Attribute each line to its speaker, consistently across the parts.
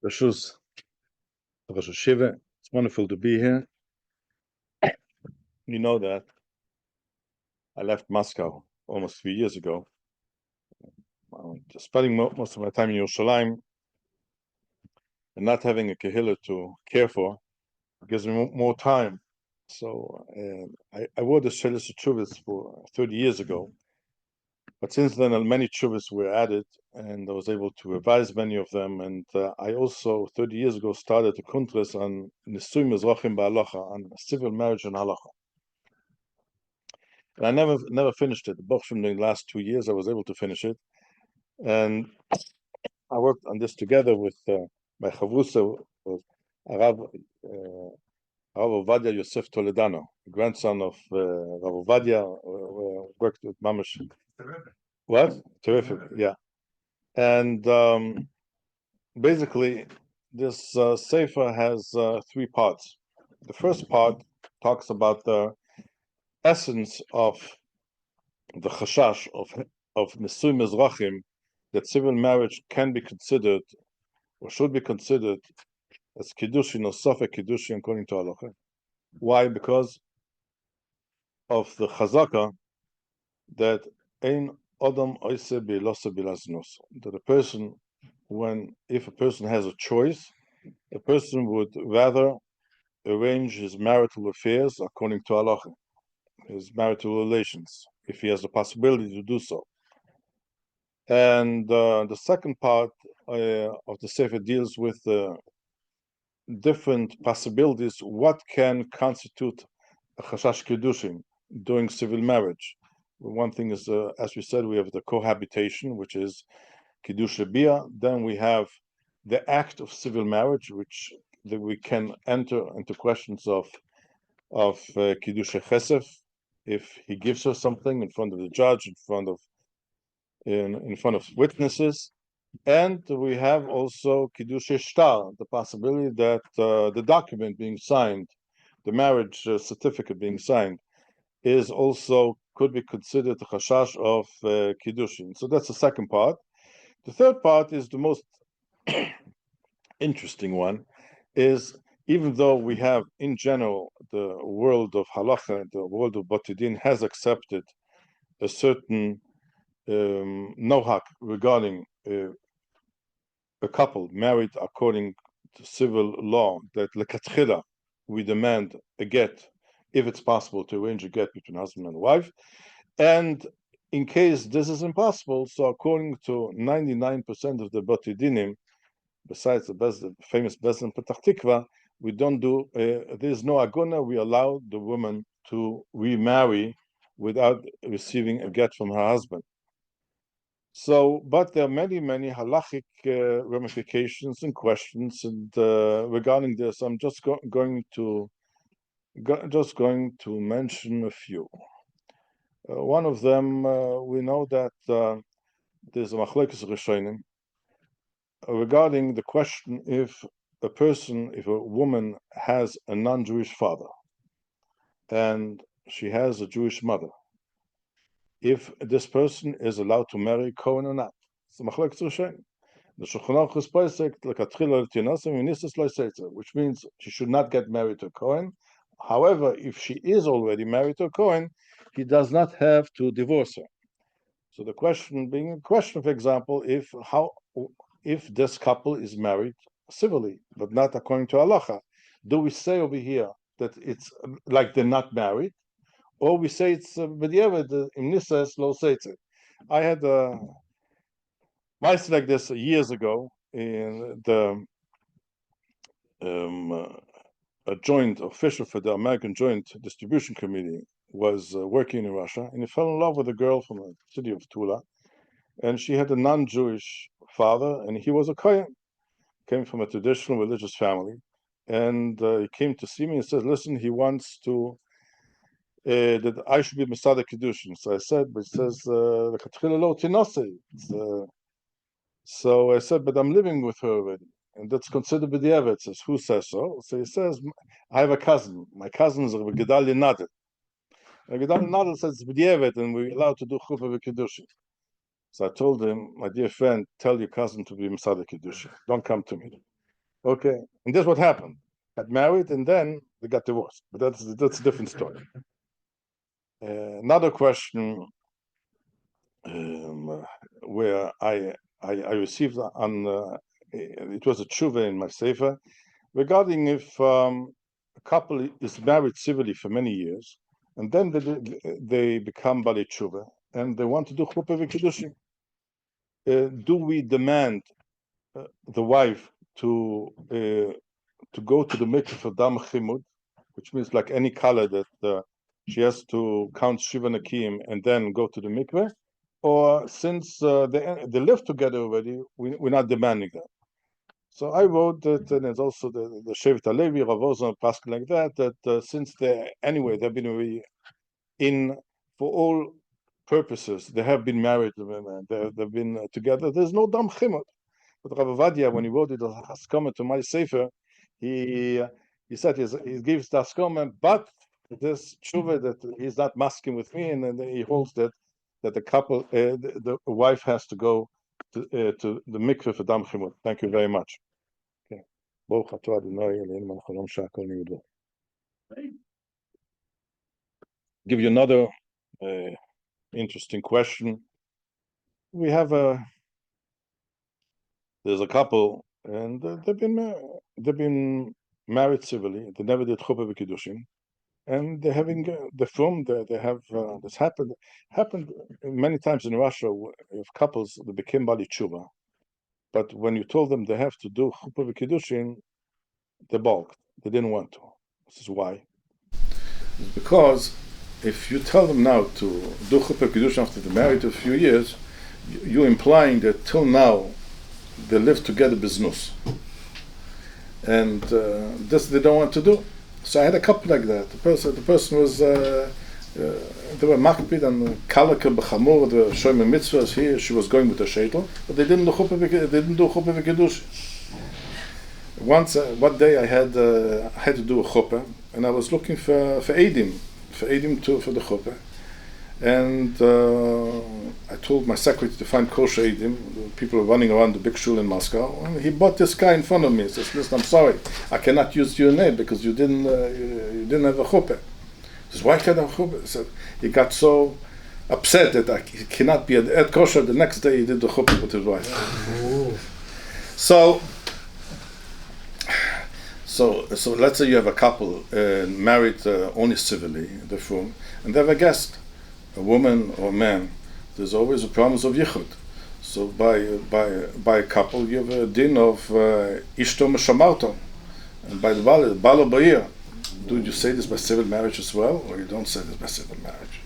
Speaker 1: Rashus, Rosh Hashiva. It's wonderful to be here. You know that I left Moscow almost 3 years ago. Spending most of my time in Yerushalayim and not having a kehillah to care for gives me more time. So I wore the Shelis Tshuvas for 30 years ago. But since then, many tshuvas were added, and I was able to revise many of them. And I also, 30 years ago, started a kuntres on נישואין אזרחיים בהלכה, on civil marriage and halacha. And I never finished it. Both from the last 2 years, I was able to finish it. And I worked on this together with my chavrusa, Rav Ovadia Yosef Toledano, grandson of Rav Ovadia, worked with Mamash. What? Terrific, yeah. And basically, this sefer has 3 parts. The first part talks about the essence of the chashash of נישואין אזרחיים, that civil marriage can be considered or should be considered as kiddushin or sofek kiddushin according to halacha. Why? Because of the chazaka that ein Adam oise bilose bilaznus, that a person, if a person has a choice, a person would rather arrange his marital affairs according to halacha, his marital relations, if he has the possibility to do so. And the second part of the sefer deals with different possibilities. What can constitute a chashash kiddushin during civil marriage? One thing is, as we said, we have the cohabitation, which is kiddush bia. Then we have the act of civil marriage, which that we can enter into questions of kiddush chesef, if he gives her something in front of the judge, in front of witnesses. And we have also kiddush shtar, the possibility that the document being signed, the marriage certificate being signed, is also could be considered the chashash of kiddushin. So that's the second part. The third part is the most interesting one, is even though we have in general the world of halacha, the world of batidin has accepted a certain nohak regarding a couple married according to civil law, that lekatchila we demand a get if it's possible to arrange a get between husband and wife. And in case this is impossible, so according to 99% of the batidinim, besides the famous Bezdin Petach Tikva, we don't do, there's no agona, we allow the woman to remarry without receiving a get from her husband. So, but there are many halachic ramifications and questions, and regarding this, I'm just going to mention a few. One of them, we know that there's a machlekes rishonim regarding the question if a woman has a non-Jewish father and she has a Jewish mother, if this person is allowed to marry Cohen or not. It's a machlekes rishonim. The Shulchan Aruch is posek lekatchila l'tinasim v'nisas lo yseitzer, which means she should not get married to a Cohen. However, if she is already married to a Cohen, he does not have to divorce her. So the question being a question, for example, if this couple is married civilly, but not according to halacha, do we say over here that it's like they're not married, or we say it's b'diavad imnisas lo seitzer? I had a mice like this years ago in the a joint official for the American Joint Distribution Committee was working in Russia, and he fell in love with a girl from the city of Tula, and she had a non-Jewish father, and he was a Kohen, came from a traditional religious family, and he came to see me and said, listen, he wants to that I should be Masada Kiddushin. So I said, but it says so I said, but I'm living with her already, and that's considered b'diavad. Says, who says so? So he says, I have a cousin. My cousin is Gedalia Nadel. Gedalia Nadel says b'diavad, and we're allowed to do chuppah v'kiddushin. So I told him, my dear friend, tell your cousin to be Masada Kiddushin. Don't come to me. Okay, and that's what happened. Got married and then they got divorced. But that's a different story. Another question where I received on it was a tshuva in my sefer regarding if a couple is married civilly for many years and then they become bali tshuva and they want to do chuppah v'kiddushin. Do we demand the wife to go to the mikveh for dam chimud, which means like any color that she has to count shiva nakim and then go to the mikveh, or since they live together already, we're not demanding that? So I wrote that, and there's also the Shevet Halevi, Rav Ozon, Pascal like that since they've been already in for all purposes, they have been married, they've been together. There's no dam chimud. But Rav Avadia, when he wrote it as Haskama to my sefer, he said he gives the Haskama, but this tshuva that he's not masking with me, and then he holds that the couple, the wife has to go to the mikveh for dam chimud. Thank you very much. Okay. Give you another interesting question. We have there's a couple, and they've been married civilly. They never did chuppah v'kiddushin, and they're having they have this happened many times in Russia with couples that became bali tshuva, but when you told them they have to do chuppah v'kiddushin, they balked. They didn't want to. This is why. It's because if you tell them now to do chuppah v'kiddushin after they're married a few years, you're implying that till now they live together biznus, and this they don't want to do. So I had a couple like that. The person was they were makpid and kalaka b'chamor, the shoyme mitzvahs here. She was going with a sheitel, but they didn't do chuppah v'kiddush. Once, one day I had to do a chuppah, and I was looking for edim for the chuppah. And I told my secretary to find kosher edim. People were running around the big shul in Moscow. And he bought this guy in front of me. He says, "Listen, I'm sorry, I cannot use your name because you didn't have a chuppah." He says, "Why can't I have a chuppah?" He said, he got so upset that he cannot be at kosher. The next day he did the chuppah with his wife. So let's say you have a couple married only civilly in the room, and they have a guest, a woman or a man. There's always a promise of yichud. So by a couple, you have a din of ishto meshamarto, and by the balo ba'ir. Do you say this by civil marriage as well, or you don't say this by civil marriage?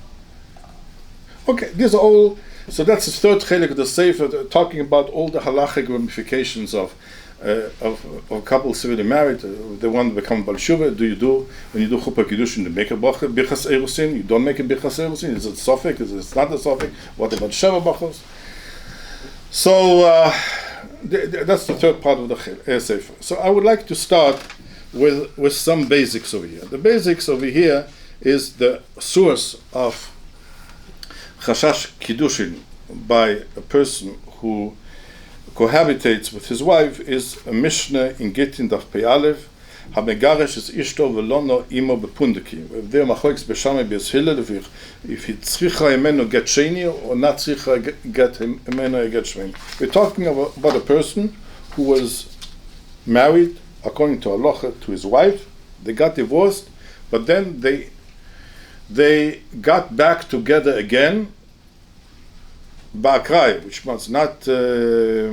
Speaker 1: Okay, these are all. So that's the third chelik of the sefer, talking about all the halachic ramifications of a couple civilly married. They want to become bal shuva. Do you do when you do chuppah kiddushin? You make a bichas erusin. You don't make a bichas erusin. Is it sofik? Is it not a sofik? What about sheva bachos? So that's the third part of the sefer. So I would like to start with some basics over here. The basics over here is the source of chashash kiddushin by a person who cohabitates with his wife is a Mishnah in Gittin Daf Pei Aleph. Hamegaresh is ishto velono imo bepundeki. If they're machlokes b'shamai b'yis Hillel, if he tzricha imeno get sheni or not tzricha get imeno get sheni. We're talking about a person who was married according to halacha to his wife. They got divorced, but then they got back together again. Ba'akrai, which means not the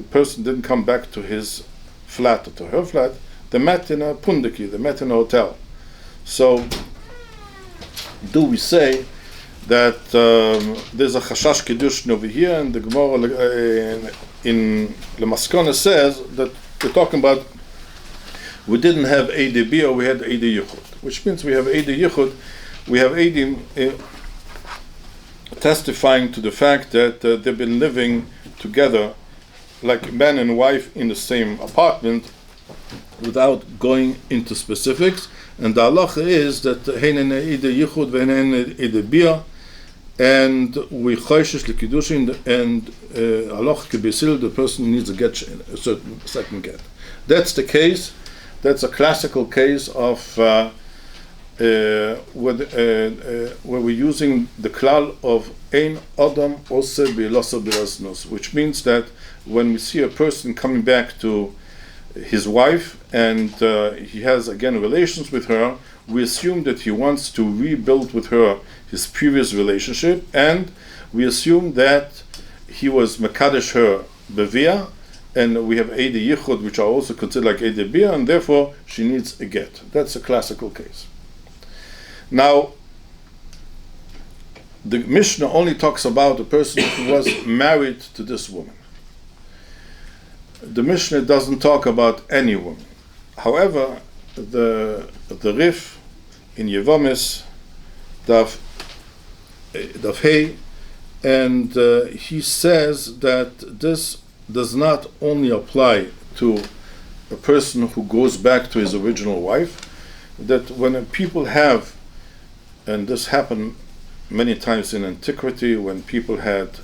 Speaker 1: person didn't come back to his flat or to her flat. They met in a pundaki, they met in a hotel. So do we say that there's a chashash kiddushin over here, and the Gemara in the Maskana says that we're talking about we didn't have ADB or we had AD Yichud, which means we have AD Yichud, we have AD testifying to the fact that they've been living together like man and wife in the same apartment without going into specifics. And the halacha is that and we choishes the kiddushin, and halacha kebesil, the person needs a get, a certain second get. That's the case. That's a classical case of where we're using the klal of ein adam ose bi'losa bi'lasnus, which means that when we see a person coming back to his wife and he has again relations with her, we assume that he wants to rebuild with her his previous relationship, and we assume that he was mekadesh her bevia, and we have Eide Yichud, which are also considered like Eide Bia, and therefore she needs a get. That's a classical case. Now, the Mishnah only talks about a person who was married to this woman. The Mishnah doesn't talk about any woman. However, the Rif in Yevomis, Daf Hey, and he says that this does not only apply to a person who goes back to his original wife, that when people have, and this happened many times in antiquity, when people had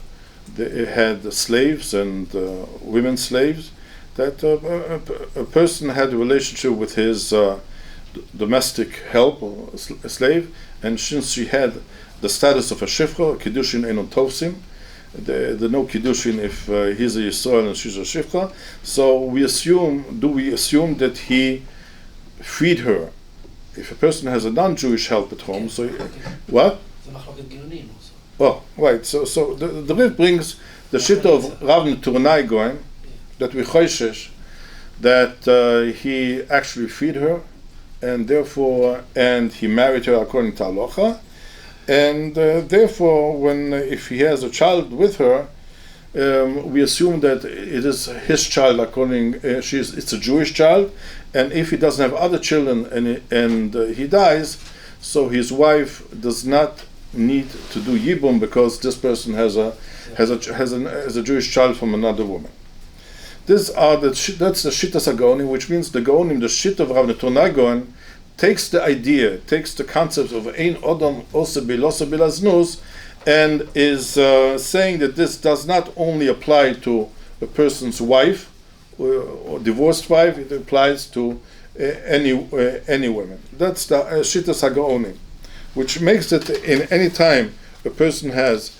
Speaker 1: slaves and women slaves, that a person had a relationship with his domestic help or a slave, and since she had the status of a shifcha, kiddushin enon tovsim, the no kiddushin if he's a Yisrael and she's a shifcha. So we assume that he freed her? If a person has a non-Jewish help at home, so what? Oh, right. So the Riv brings the shit of Rav Turnai going that we choishes that he actually freed her, and therefore he married her according to halacha. And therefore, if he has a child with her, we assume that it is his child according. It's a Jewish child, and if he doesn't have other children and he dies, so his wife does not need to do yibum because this person has a Jewish child from another woman. That's the shittas haGaonim, which means the Gaonim, the shit of Rav Turnai Gaon, takes the concept of ein odom ose bilosa bilaznus, and is saying that this does not only apply to a person's wife or divorced wife; it applies to any woman. That's the shittas haGaonim, which makes it in any time a person has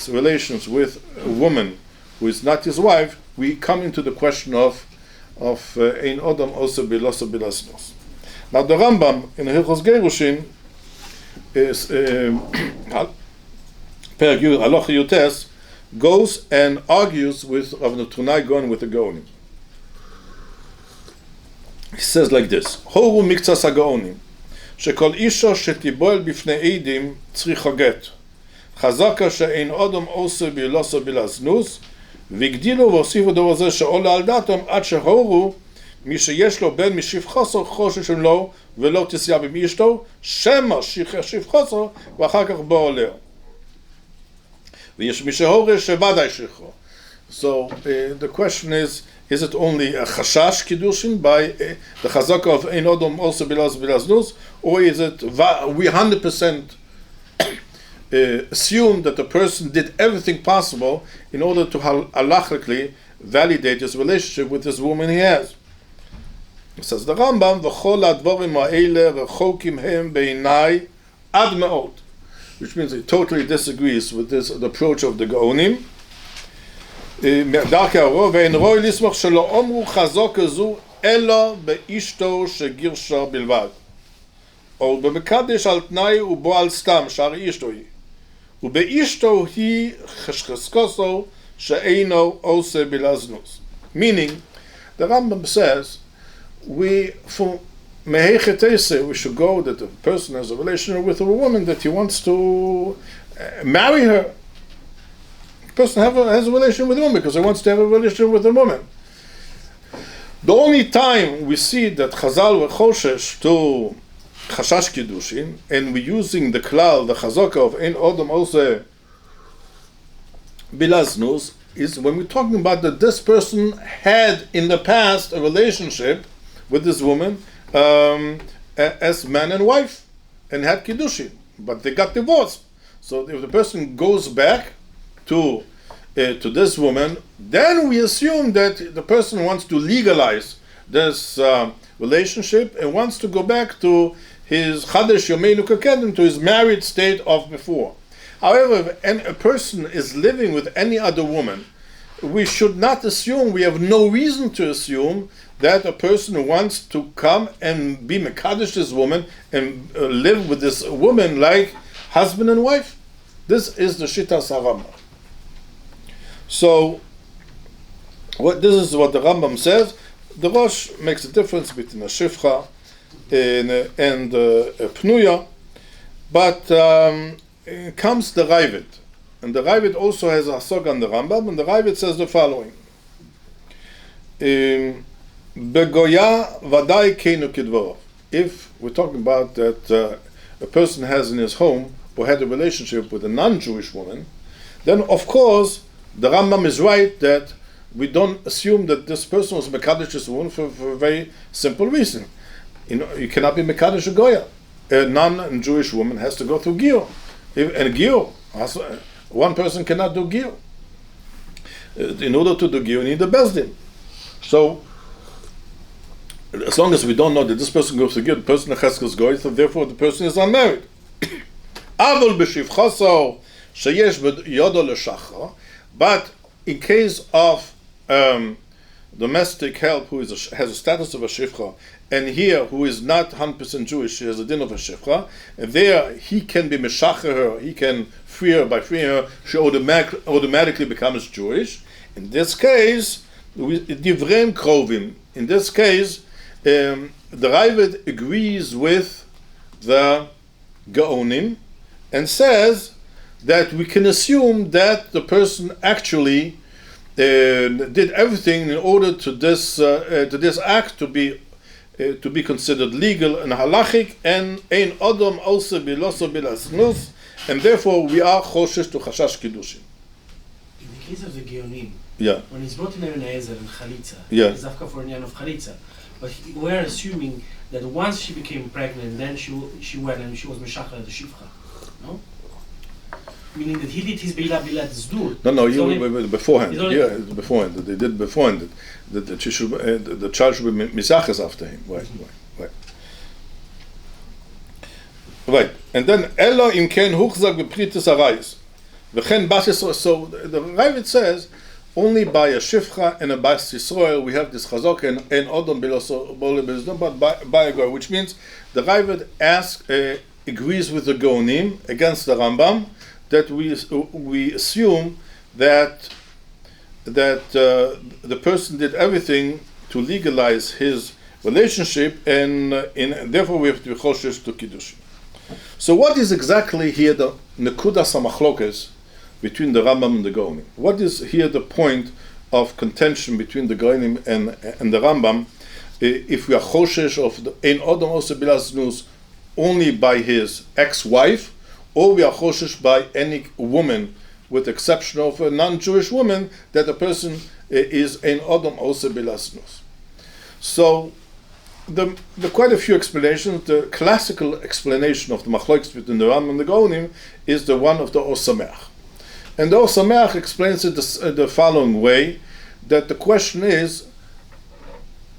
Speaker 1: relations with a woman who is not his wife, we come into the question of ein odom ose bilosa bilaznus. Now the Rambam in Hilchos Gerushin is Perek Yud Halacha Yutes goes and argues with Rav Turnai Gaon with the Gaonim. He says like this: Horu miktsas haGaonim shekol isha shetiboel bifnei eidim tzricha get chazaka she'ein odom ose bilosa bilaznus v'gdilu v'osifu דבר זה שעולה על דעתם עד שהורו מי שיש לו בן משפחוסו חוששים לו ולא תסייע באשתו שמא שפחוסו ואחר כך בוא עולר ויש מי שהורה שוודאי שחרו. So the question is it only a chashash kiddushin by the chazaka of ein odom also bilaznus, or is it we 100% assume that the person did everything possible in order to halachically validate his relationship with this woman he has? Says the Rambam, v'chol advorim ha'ele rechokim hem beinai ad me'od, which means he totally disagrees with the approach of the Gaonim. דרכי הרוב, ואין רואי לסמוך שלא אומרו חזוק כזו אלא באשתו שגירשה בלבד, או במקדש על תנאי ובו על סתם שהרי אשתו היא, ובאשתו היא חשקסקוסו שאינו עושה בלזנוס. Meaning, the Rambam says, we should go that a person has a relationship with a woman that he wants to marry her. The person has a relationship with a woman because he wants to have a relationship with a woman. The only time we see that Chazal were choshesh to chashash kiddushin, and we're using the klal, the chazaka of ein odom ose bilaznus, is when we're talking about that this person had in the past a relationship with this woman as man and wife and had kiddushin, but they got divorced. So if the person goes back to this woman, then we assume that the person wants to legalize this relationship and wants to go back to his Chadesh Yomeinu Kakedim, to his married state of before. However, if a person is living with any other woman, we should not assume, we have no reason to assume that a person wants to come and be Mekadesh this woman and live with this woman like husband and wife. This is the Shitas HaRambam. So, this is what the Rambam says. The Rosh makes a difference between a Shifcha and a Pnuya, but comes the Ravid. And the Ravid also has a Hasog on the Rambam, and the Ravid says the following. Begoya vadai keinu kidvorov. If we're talking about that a person has in his home or had a relationship with a non-Jewish woman, then of course the Rambam is right that we don't assume that this person was Mekadesh this woman for a very simple reason. You cannot be Mekadesh a Goya. A non-Jewish woman has to go through Giyur. And Giyur, one person cannot do Giyur. In order to do Giyur, you need a Bezdin. So, as long as we don't know that this person goes to Giyur, the person has Goy, so therefore the person is unmarried. But in case of domestic help who has a status of a shifcha, and here who is not 100% Jewish, he has a din of a shifcha, and there he can be meshacher her, he can free her. By freeing her, she automatically becomes Jewish. In this case, divrei krovim. In this case, the Ravid agrees with the Gaonim and says that we can assume that the person actually did everything in order to this act to be considered legal and halachic, and ein odom also biloso bilasnus, and therefore we are choshesh to chashash kiddushin.
Speaker 2: In the case of the Geonim,
Speaker 1: yeah,
Speaker 2: when he's brought in Ezer and Chalitza,
Speaker 1: yeah,
Speaker 2: it's afka for an of Chalitza, but we're assuming that once she became pregnant, then she went and she was meshachar the shifcha, no? Meaning that he did his Beila Zdut.
Speaker 1: No, beforehand. Yeah, beforehand. They did beforehand that she should, the child should be misaches after him. Right. And then Elo im ken huchzag bepritis arayis. V'chen bas Yisrael. So the Ravid says only by a shifcha and a bas Yisrael we have this chazok and odom beloso but by a goy, which means the Ravid agrees with the Gaonim against the Rambam, that we assume that the person did everything to legalize his relationship, and therefore we have to be choshesh to kiddushin. So what is exactly here the nekudas hamachlokes between the Rambam and the Gaonim? What is here the point of contention between the Gaonim and the Rambam? If we are choshesh of the ein odom also bilasnus only by his ex-wife, or we are choshesh by any woman, with the exception of a non-Jewish woman, that a person is ein odom also bilasnus. So, the quite a few explanations. The classical explanation of the machlokes between the Rambam and the Gaonim is the one of the Osameach. And the Osameach explains it the following way, that the question is,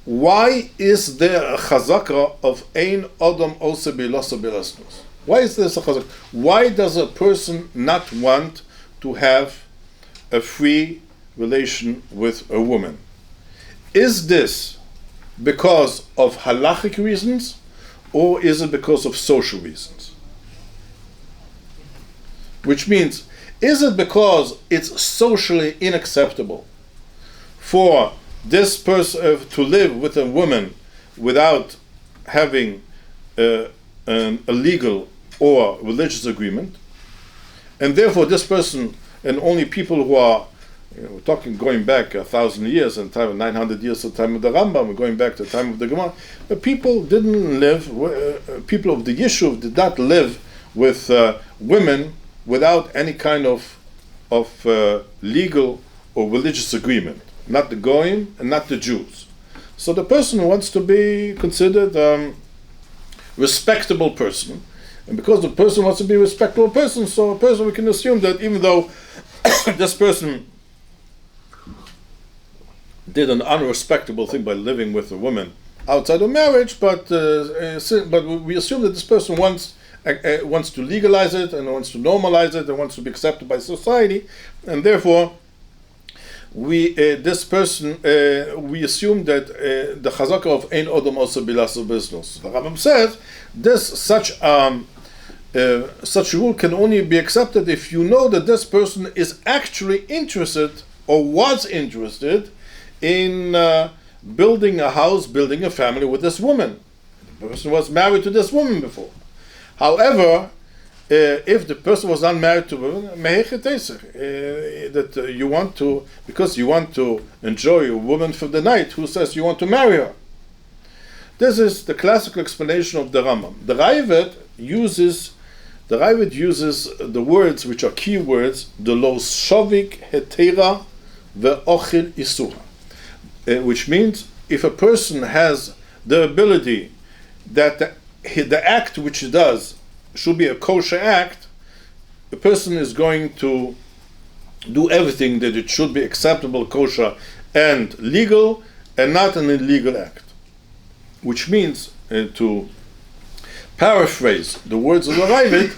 Speaker 1: why is there a chazakah of ein odom also biloso bilasnus? Why is this a chazak? Why does a person not want to have a free relation with a woman? Is this because of halachic reasons, or is it because of social reasons? Which means, is it because it's socially unacceptable for this person to live with a woman without having a legal or religious agreement, and therefore this person, and only people who are, we're talking going back 1,000 years, and time of 900 years, at the time of the Rambam, we're going back to the time of the Gemara, but people didn't live, people of the Yishuv did not live with women without any kind of legal or religious agreement, not the Goyim and not the Jews. So the person wants to be considered respectable person, And because the person wants to be a respectable person, so a person, we can assume that even though this person did an unrespectable thing by living with a woman outside of marriage, but we assume that this person wants to legalize it and wants to normalize it and wants to be accepted by society, and therefore we assume that the chazaka of ein odom also bilas business. The Rambam says such a rule can only be accepted if you know that this person is actually interested or was interested in building a house, building a family with this woman. The person was married to this woman before. However, if the person was not married to a woman, that you want to, because you want to enjoy a woman for the night, who says you want to marry her? This is the classical explanation of the Rambam. The Ravid uses the words which are key words, the lo shavik hetera ve'ochil isura, which means if a person has the ability that the act which he does should be a kosher act, the person is going to do everything that it should be acceptable, kosher, and legal, and not an illegal act. Which means, to paraphrase the words of the Ravid,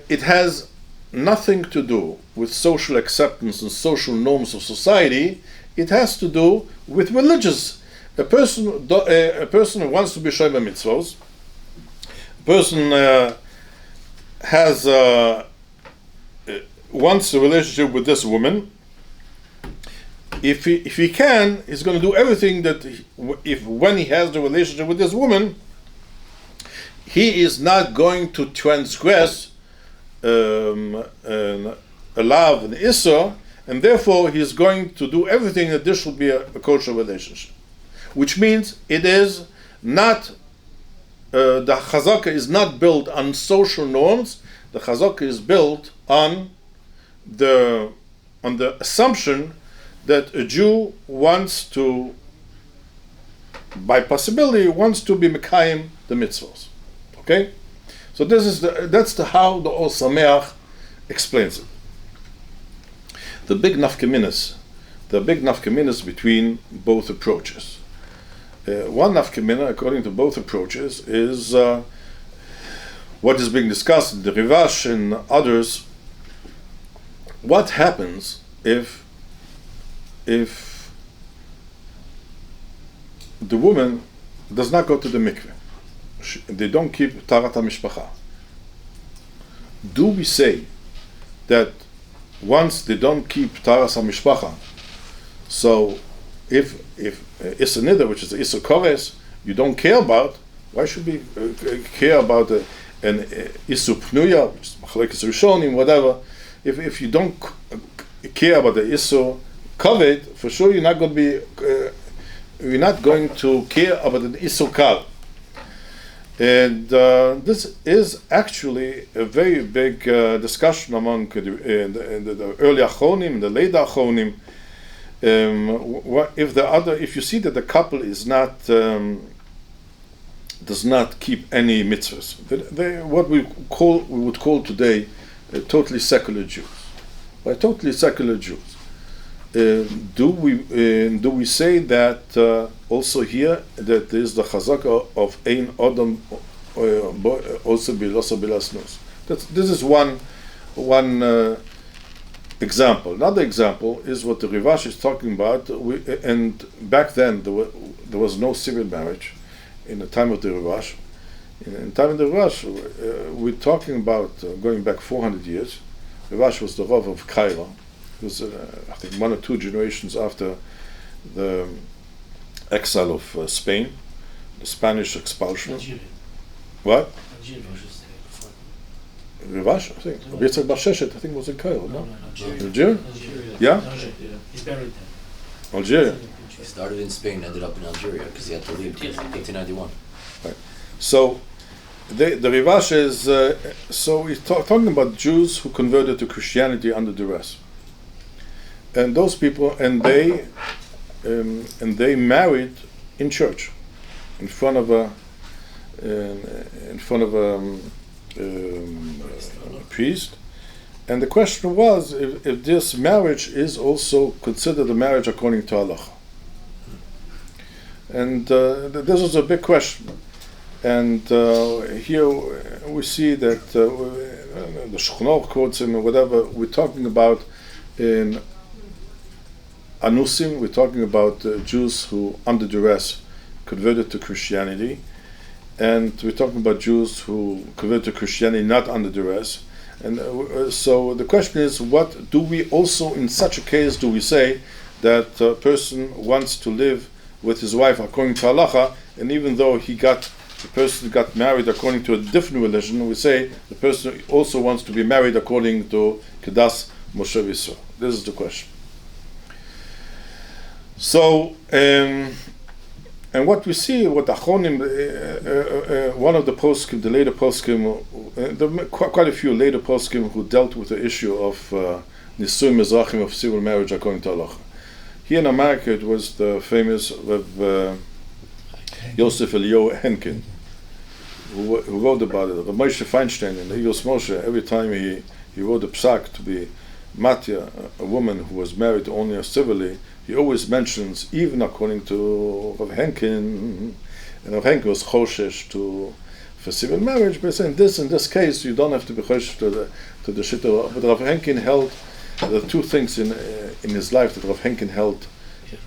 Speaker 1: it has nothing to do with social acceptance and social norms of society. It has to do with religious. A person who wants to be shomer mitzvos, a person wants a relationship with this woman. If he can, he's going to do everything that when he has the relationship with this woman, he is not going to transgress a law of an issur, and therefore he is going to do everything that this should be a kosher relationship. Which means it is not, the chazaka is not built on social norms. The chazaka is built on the assumption that a Jew wants to, by possibility, wants to be mekayim the mitzvos. Okay, so that's how the Or Sameach explains it. The big nafkaminas between both approaches. One nafkamina, according to both approaches, is what is being discussed in the Rivash and others. What happens if the woman does not go to the mikveh? They don't keep tarat hamishpacha. Do we say that once they don't keep taras hamishpacha, so if Issa Nida, which is the Issa Kores, you don't care about, why should we care about an Issa Pnuya, which is Machlekes Rishonim, whatever? If you don't care about the Issa Kaved, for sure you're not going to care about an Issa Kal. And this is actually a very big discussion among the early Achronim and the late Achronim. If you see that the couple is not does not keep any mitzvahs, what we would call today totally secular Jews. By totally secular Jews, do we say that also here that there is the chazaka of ein odom also bilas nos? This is one example. Another example is what the Rivash is talking about. And back then there was no civil marriage in the time of the Rivash. In the time of the Rivash, we're talking about going back 400 years. Rivash was the Rav of Cairo. It was, I think, 1 or 2 generations after the exile of Spain, the Spanish expulsion.
Speaker 2: Algeria.
Speaker 1: What?
Speaker 2: Algeria was just
Speaker 1: Rivash, I think. Yitzhak Bar Sheshet, I think, was in Cairo, no?
Speaker 2: Algeria.
Speaker 1: Algeria? Yeah?
Speaker 2: He's buried there.
Speaker 1: Algeria.
Speaker 3: He started in Spain, ended up in Algeria because he had to leave in 1891.
Speaker 1: Right. So the Rivash is so he's talking about Jews who converted to Christianity under duress, and those people, and they married in church, in front of in front of a priest, and the question was if this marriage is also considered a marriage according to halacha. And this was a big question. And here we see that the Shulchan quotes him and whatever, we're talking about in Anusim, we're talking about Jews who under duress converted to Christianity, and we're talking about Jews who converted to Christianity not under duress. And so the question is, what do we also, in such a case, do we say that a person wants to live with his wife according to halacha, and even though the person got married according to a different religion, we say the person also wants to be married according to Kedas Moshe Yisrael. This is the question. So, and what we see, what Achronim, one of the poskim, the later poskim, quite a few later poskim who dealt with the issue of נישואין אזרחיים, of civil marriage according to halacha. Here in America, it was the famous Yosef Eliyahu Henkin, who wrote about it. Rav Moshe Feinstein in the Yos Moshe, every time he wrote a psak to be Matya, a woman who was married only civilly, he always mentions, even according to Rav Henkin, and Rav Henkin was choshesh for civil marriage, but in this case, you don't have to be choshesh to the shitta. But Rav Henkin held the two things in his life that Rav Henkin held.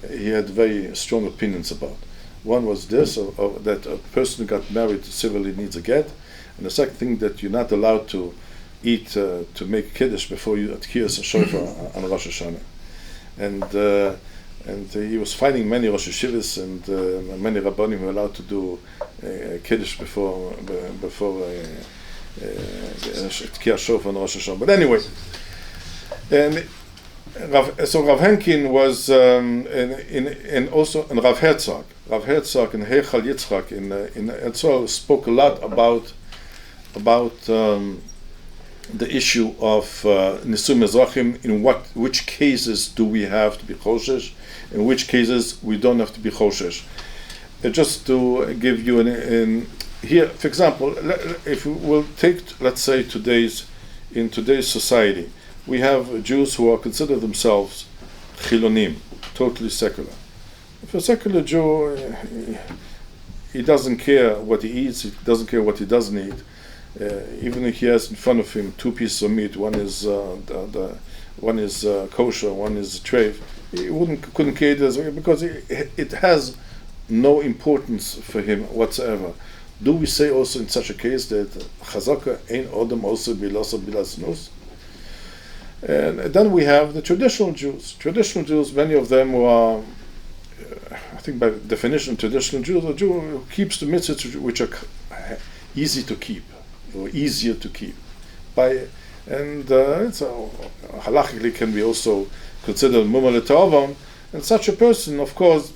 Speaker 1: He had very strong opinions about. One was this, that a person who got married civilly needs a get, and the second thing, that you're not allowed to eat to make kiddush before you adhere a shofar on Rosh Hashanah. And he was finding many Rosh Hashivas and many Rabbanim were allowed to do kiddush before adhere shofar on Rosh Hashanah. But anyway, and so Rav Henkin was and also and Rav Herzog and Heichal Yitzchak in Etzol spoke a lot about the issue of נישואין אזרחיים, in which cases do we have to be choshesh, in which cases we don't have to be choshesh. Just to give you here, for example, if we will take, let's say, in today's society, we have Jews who are consider themselves chilonim, totally secular. If a secular Jew, he doesn't care what he eats, he doesn't care what he doesn't eat. Even if he has in front of him two pieces of meat, one is kosher, one is treif, he couldn't care because it has no importance for him whatsoever. Do we say also in such a case that chazaka ein odom also bilasa bilasnus? And then we have the traditional Jews. Traditional Jews, many of them who are, I think by definition, traditional Jews, a Jew who keeps the mitzvahs which are easy to keep, or easier to keep. It's halachically can be also considered mumar l'ta'avam, and such a person, of course,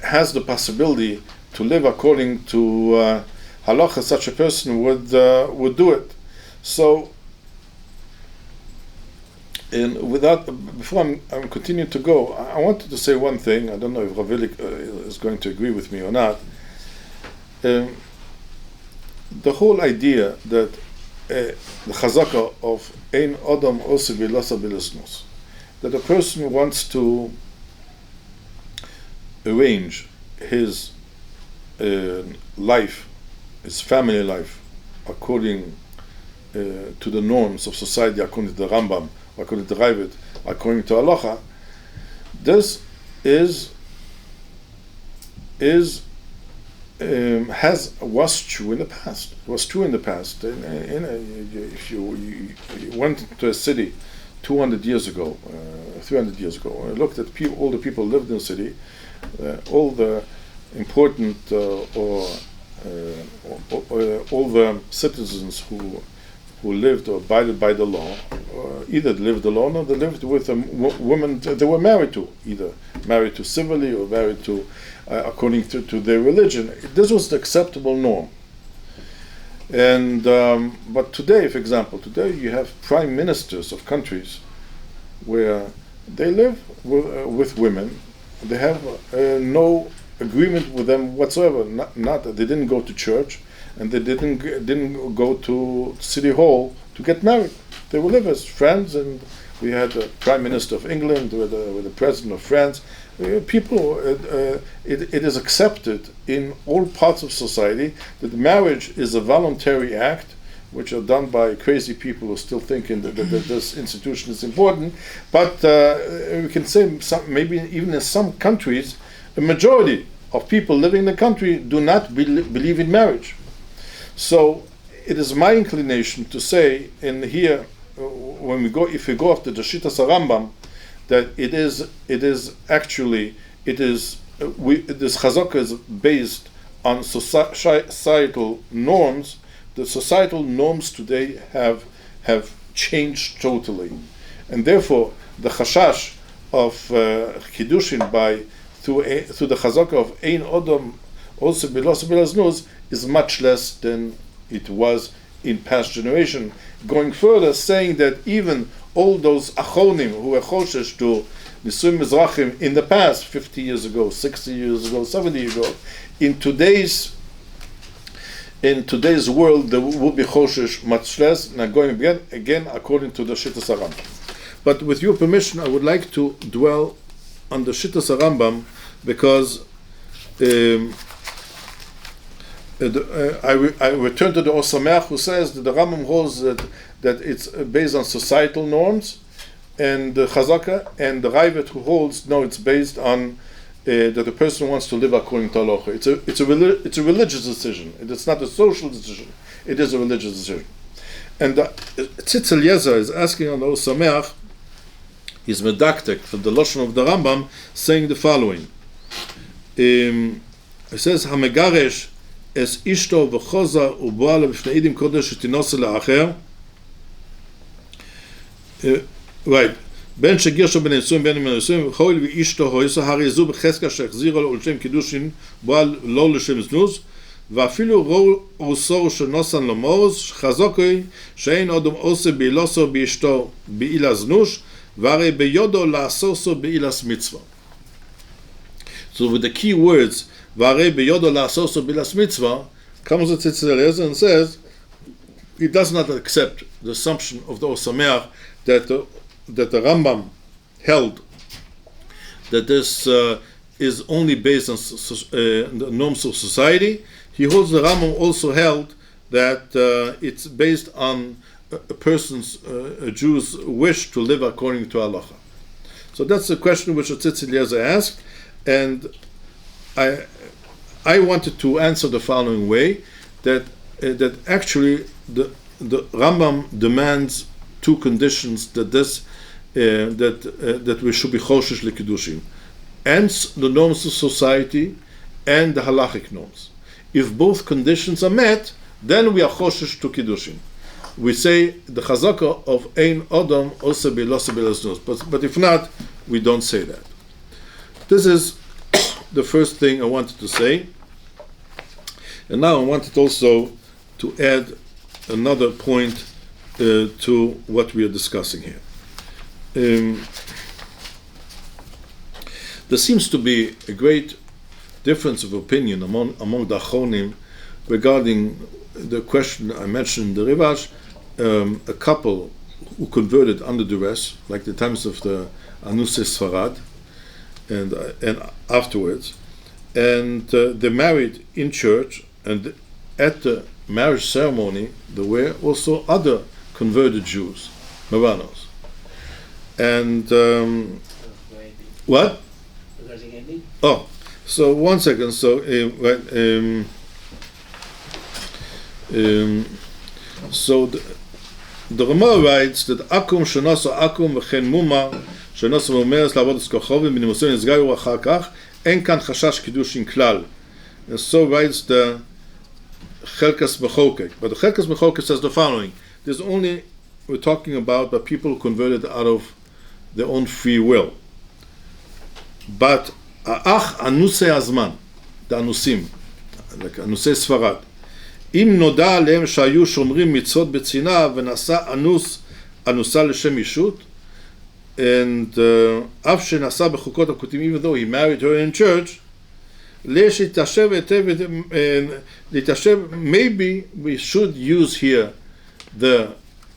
Speaker 1: has the possibility to live according to halacha. Such a person would do it. So, before I'm continuing to go, I wanted to say one thing. I don't know if Rav Willik is going to agree with me or not. The whole idea that the chazaka of ein odom osi bilasa bilasnus, that a person wants to arrange his life, his family life, according to the norms of society, according to the Rambam, according to Ravid, according to Halacha, this was true in the past. It was true in the past. If you went to a city 200 years ago, 300 years ago, and looked at all the people who lived in the city, all the important all the citizens who lived or abided by the law, either lived alone or they lived with a woman they were married to, either married to civilly or married to according to their religion. This was the acceptable norm. And but today, for example, you have prime ministers of countries where they live with women. They have no agreement with them whatsoever. Not they didn't go to church, and they didn't go to City Hall to get married. They would live as friends, and we had the Prime Minister of England with the President of France. It is accepted in all parts of society that marriage is a voluntary act, which are done by crazy people who still thinking that this institution is important. But we can say maybe even in some countries, a majority of people living in the country do not believe in marriage. So it is my inclination to say in here, if we go after the Shittas Rambam, that this chazaka is based on societal norms. The societal norms today have changed totally, and therefore the chashash of kiddushin through the chazaka of ein odom also belos belas is much less than it was in past generation. Going further, saying that even all those achonim who were choshesh to נישואין אזרחיים in the past, 50 years ago, 60 years ago, 70 years ago, in today's world there will be choshesh much less. Now going again according to the Shittas Rambam. But with your permission, I would like to dwell on the Shittas Rambam because I return to the Osameach, who says that the Rambam holds that it's based on societal norms, and the Chazaka, and the Ravet, who holds no, it's based on that the person wants to live according to Halacha. It's a religious decision. It's not a social decision. It is a religious decision. And Tzitz Eliezer is asking on the Osameach, he's medaktek from the Lashon of the Rambam, saying the following. He says, "Hamegaresh es ishto v'choza u'boala b'fnei idim kodesh shtinose la'acher." Right. Ben shegirsho ben נישואין ben נישואין וכל ואשתו הויסו הרי זו בחזקה שהחזירו לו לשם קידושין בועל לא לשם זנוז ואפילו רוסו שנוסן למורס חזוקוי שאין אדם עושה באילוסו באשתו באילה זנוש והרי ביודו לעשוסו באילס מצווה. So with the key words והרי ביודו לעשוסו באילס מצווה comes the Tzitz Eliezer and says he does not accept the assumption of the Osameach that the Rambam held that this is only based on the norms of society. He holds the Rambam also held that it's based on a person's, a Jew's wish to live according to Halacha. So that's the question which Tzitz Eliezer asked, and I wanted to answer the following way, that actually the Rambam demands two conditions that we should be choshesh lekiddushin, and the norms of society and the halachic norms. If both conditions are met, then we are choshesh to kiddushin. We say the chazaka of ein odom also be lost but if not, we don't say that. This is the first thing I wanted to say, and now I wanted also to add another point to what we are discussing here. There seems to be a great difference of opinion among the Achronim regarding the question I mentioned in the Rivash, a couple who converted under duress, like the times of the Anusei Sfarad, and afterwards, and they married in church, and at the marriage ceremony there were also other converted Jews, Maranos. And what? Oh, so one second. So so the Ramah writes that Akum shenoso Akum v'chen Mumar shenoso Mumeres la'avodas kochovim b'nimusin izgayu achar kach en kan chashash kiddushin klal. And so writes the Chelkas Bechokek. But the Chelkas Bechokek says the following: there's only, we're talking about the people who converted out of their own free will. But Ach Anusei Azman, the Anusim, like Anusei Sfarad, Im Noda Aleim Shayu Shomrim Mitzvot Betzina V'Nasa Anusa L'Shem Yishut, and Av Shenasa Bechukot HaKutim, even though he married her in church, maybe we should use here the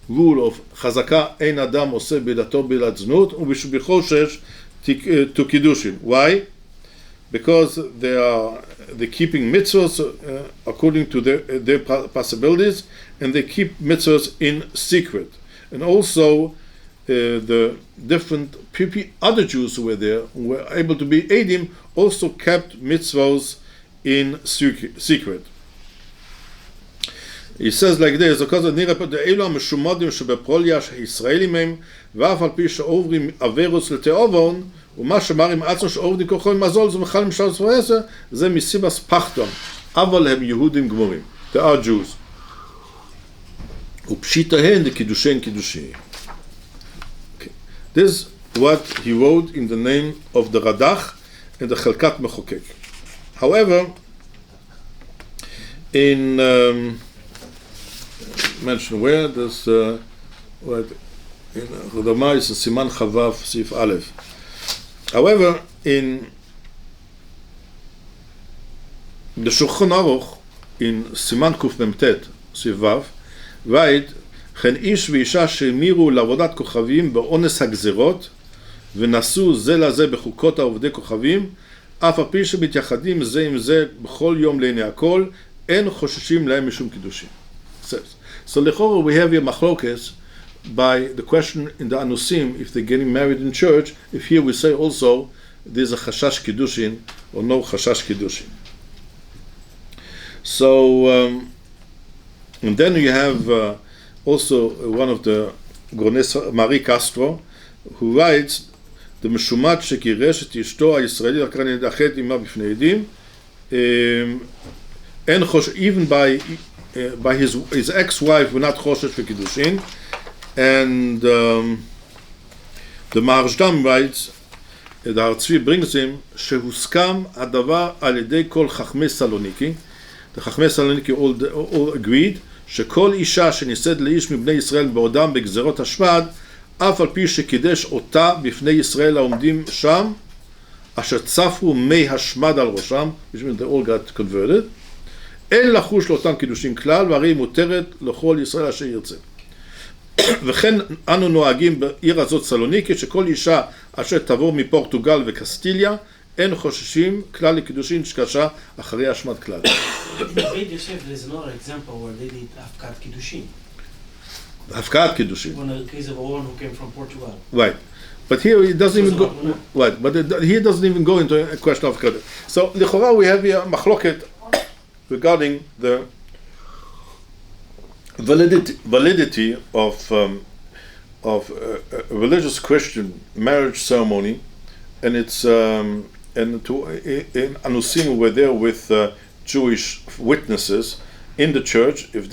Speaker 1: rule of חזקה אין אדם עושה בדתו בלעד זנות, ובשביל בחושש to kiddushin. Why? Because they're keeping mitzvahs according to their possibilities, and they keep mitzvahs in secret. And also the different other Jews who were there, who were able to be Eidim, also kept mitzvahs in secret. He says like this, because אלו המשומדים שבפרוליה הישראלים הם, ואף על פי שעוברים עבירוס לתיאובון, ומה שמרים עצמו שעובדים כוחו מזול, זה מחל משל 10, זה מסיבס פחדם, אבל הם יהודים גמורים. They are Jews. ופשיטהן לקידושין קידושי. This is what he wrote in the name of the Radach and the Chelkat Mechokek. However, in mention where there's what in Rodama is a Siman Chavav Sif Aleph. However, in the Shulchan Aruch in Siman Kuf Memtet Sif Vav, right, כן איש ואישה שהמירו לעבודת כוכבים באונס הגזירות ונסו זה לזה בחוקות העובדי כוכבים, אף על פי שמתייחדים זה עם זה בכל יום לעיני הכל, אין חוששים להם משום קידושים. So לכאורה we have here machlokes by the question in the anusim if they're getting married in church, if here we say also there's a chashash kiddushin or no chashash kiddushin. So and then you have also one of the Gones Marie Castro who writes the משומד שגירש את אשתו הישראלית רק נדחת עמה בפני עדים, אין חוש, even by his ex-wife were not חושש וקידושין. And the Maharshdam writes, the Hartzvi brings him שהוסכם הדבר על ידי כל חכמי סלוניקי. The חכמי סלוניקי all agreed שכל אישה שנישאת לאיש מבני ישראל בעודם בגזרות השמד, אף על פי שקידש אותה בפני ישראל העומדים שם, אשר צפו מי השמד על ראשם, which means they all got converted, אין לחוש לאותם קידושים כלל, והרי היא מותרת לכל ישראל אשר ירצה. וכן אנו נוהגים בעיר הזאת סלוניקי, שכל אישה אשר תעבור מפורטוגל וקסטיליה, אין חוששים כלל לקידושין שקשה אחרי השמד כלל.
Speaker 2: In Beit Yosef, there's another example where they did Afkat Kiddushin.
Speaker 1: Afkat Kiddushin.
Speaker 2: One a case of a woman who came from Portugal.
Speaker 1: Right. But here he doesn't even go. Right. But he doesn't even go into a question of Afkat. So, l'chora we have here machloket regarding the validity of a religious Christian marriage ceremony, and it's and to in Anusim were there with Jewish witnesses in the church. If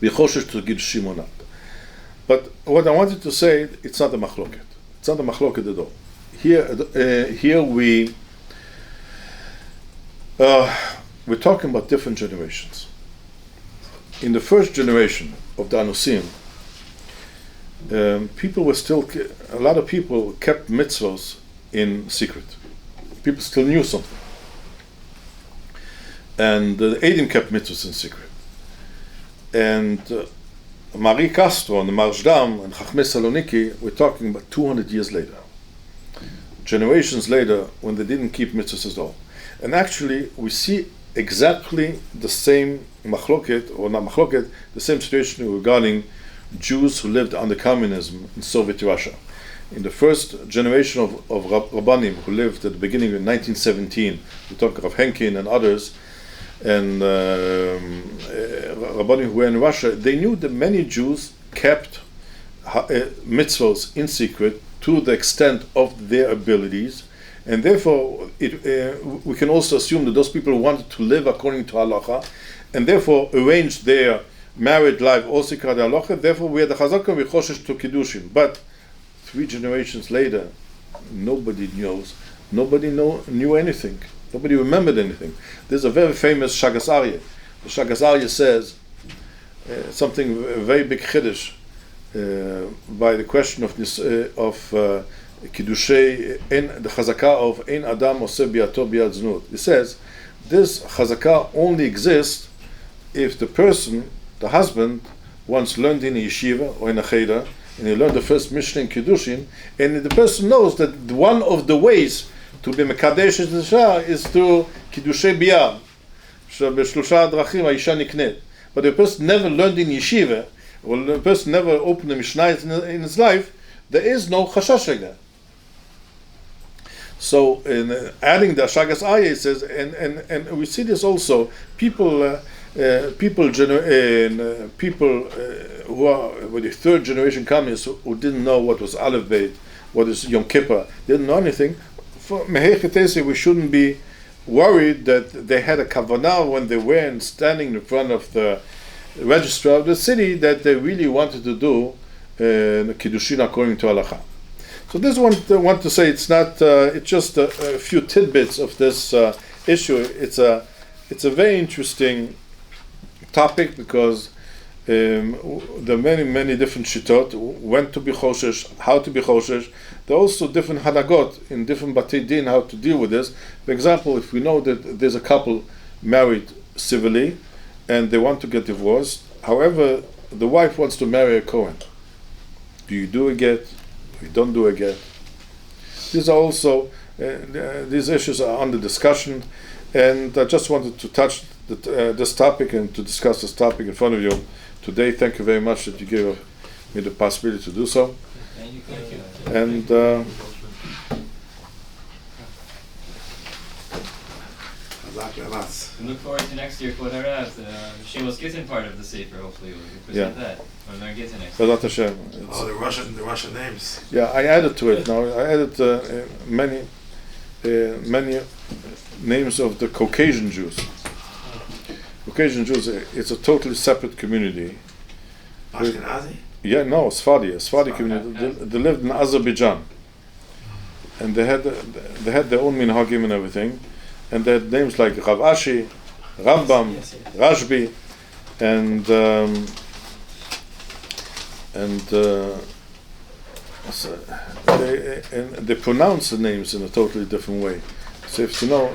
Speaker 1: we choshesh to Giddushim or not. But what I wanted to say, it's not a machloket. It's not a machloket at all. Here we're talking about different generations. In the first generation of the Anusim, people were still, a lot of people kept mitzvahs in secret. People still knew something. And the Eidim kept mitzvahs in secret. And Marie Castro and the Marshdam and Chachmei Saloniki, we're talking about 200 years later. Generations later, when they didn't keep mitzvahs at all. And actually, we see exactly the same machloket, or not machloket, the same situation regarding Jews who lived under communism in Soviet Russia. In the first generation of Rabbanim who lived at the beginning of 1917, we talk of Henkin and others, and Rabbanim who were in Russia, they knew that many Jews kept mitzvahs in secret to the extent of their abilities, and therefore we can also assume that those people wanted to live according to Halacha, and therefore arranged their married life also according to Halacha. Therefore we had the Chazaka we choshesh to Kiddushin. But 3 generations later, nobody knew anything. Nobody remembered anything. There's a very famous Shagas Aryeh. The Shagas Aryeh says something, a very big chiddush by the question of קידושי, the chazakah of ein adam oseh biato biad znut. It says this chazakah only exists if the person, the husband, once learned in a yeshiva or in a cheder, and he learned the first Mishnah in Kiddushin, and the person knows that one of the ways to be mekadesh את האישה is through קידושי ביאה, שבשלושה הדרכים האישה נקנית. But the person never learned in yeshiva, or the person never opened a Mishnah in his life, there is no chashash again. So, in adding the Ashagas Ayah, it says, and we see this also, people who are with the third generation communists who didn't know what was Aleph Beit, what is Yom Kippur, didn't know anything. For Mehechetese, we shouldn't be worried that they had a kavanah when they were standing in front of the registrar of the city that they really wanted to do Kiddushin according to Halacha. So this one I want to say it's not. It's just a few tidbits of this issue. It's a very interesting topic because there are many different shitot, when to be choshesh, how to be choshesh. There are also different hanagot in different batei din how to deal with this. For example, if we know that there's a couple married civilly and they want to get divorced, however, the wife wants to marry a Kohen. Do you do a get? You don't do a get? These are also these issues are under discussion, and I just wanted to touch this topic and to discuss this topic in front of you today. Thank you very much that you gave me the possibility to do so.
Speaker 2: Thank you.
Speaker 1: And
Speaker 4: look forward to next year for the Shemus Gittin part of the Sefer. Hopefully we can present that on our Gittin next year.
Speaker 1: Bezrat Hashem.
Speaker 5: Oh, the Russian names.
Speaker 1: Yeah, I added to it now. I added many names of the Caucasian Jews. Caucasian Jews, it's a totally separate community.
Speaker 5: Ashkenazi?
Speaker 1: Yeah, no, Sephardi community. They lived in Azerbaijan, and they had their own minhagim and everything, and they had names like Rav Ashi, Rambam,
Speaker 2: Yes.
Speaker 1: Rashbi, and they pronounce the names in a totally different way. So you have to know.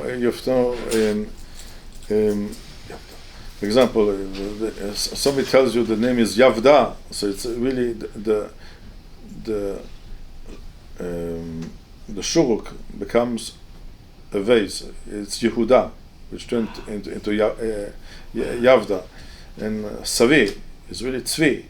Speaker 1: For example, somebody tells you the name is Yavda, so it's really the shuruk becomes a vase. It's Yehuda, which turned into Yavda, and Savi is really Tzvi.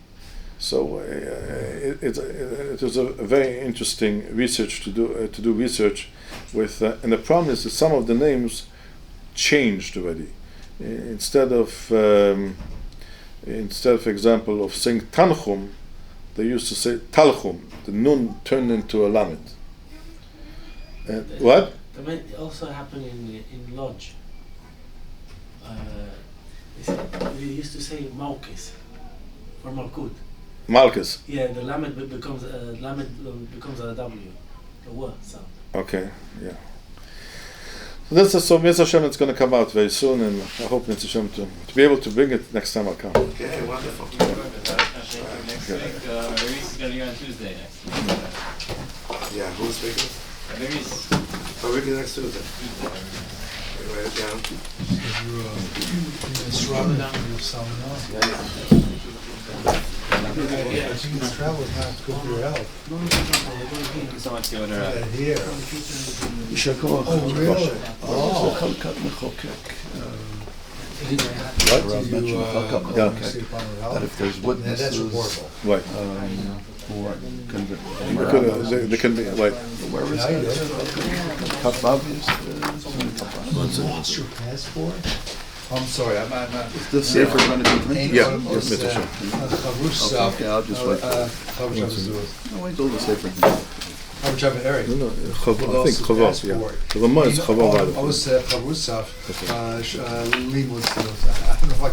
Speaker 1: So it was a very interesting research to do research with, and the problem is that some of the names changed already. Instead of, for example, of saying Tanchum, they used to say Talchum. The nun turned into a lamed. What?
Speaker 2: It also happened in Lodge. They used to say Malkis or Malkut.
Speaker 1: Malchus.
Speaker 2: Yeah, the lamed becomes a W, a W sound.
Speaker 1: Okay, yeah. So Mitzvah Hashem, it's going to come out very soon, and I hope Mitzvah Hashem to be able to bring it next time I come.
Speaker 5: Okay, wonderful.
Speaker 4: Next week, Reese is going to be on Tuesday next week.
Speaker 5: Yeah, who's speaking?
Speaker 4: Reese.
Speaker 5: Oh, we're next Tuesday. Write it down.
Speaker 6: It's Ramadan or travel is not good for your health.
Speaker 4: So much to order out.
Speaker 6: Here.
Speaker 7: יישר כוח.
Speaker 6: Oh, really?
Speaker 7: זה חלקת מחוקק.
Speaker 6: What?
Speaker 7: Rob mentioned חלקת מחוקק. That if there's
Speaker 6: That's
Speaker 7: witnesses
Speaker 6: reportable.
Speaker 1: Right.
Speaker 7: who are
Speaker 1: They can be, right.
Speaker 7: where is that? Kababis?
Speaker 6: Lost your passport? I'm sorry, I'm not.
Speaker 7: Is this safer going to be printed?
Speaker 1: Yeah, Mitzvah Hashem.
Speaker 7: Okay, I'll just wait. No, wait till the safer.
Speaker 1: No, Chavar, I think Chavar, yeah. The Ramah is Chavar.
Speaker 6: I was Chavusaf, Limud. I don't know if I